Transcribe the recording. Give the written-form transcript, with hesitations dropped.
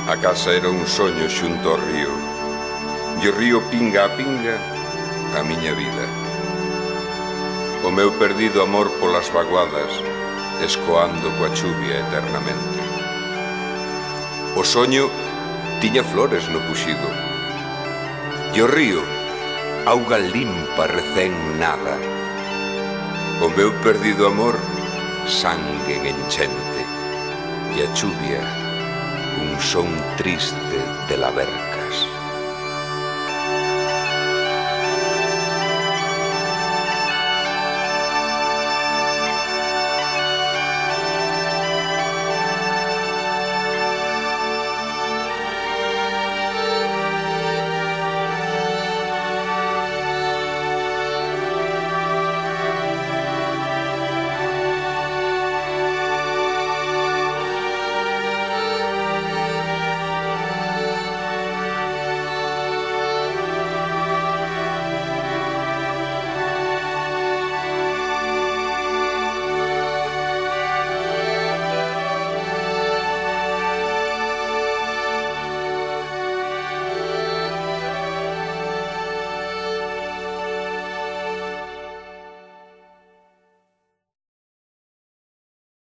A casa era un soño xunto ao río, e o río pinga a pinga a miña vida. O meu perdido amor polas vaguadas, escoando coa chuvia eternamente. O soño tiña flores no cuxido, e o río, auga limpa recén nada. O meu perdido amor, sangue en enchente, e a chuvia, un son triste de labercas.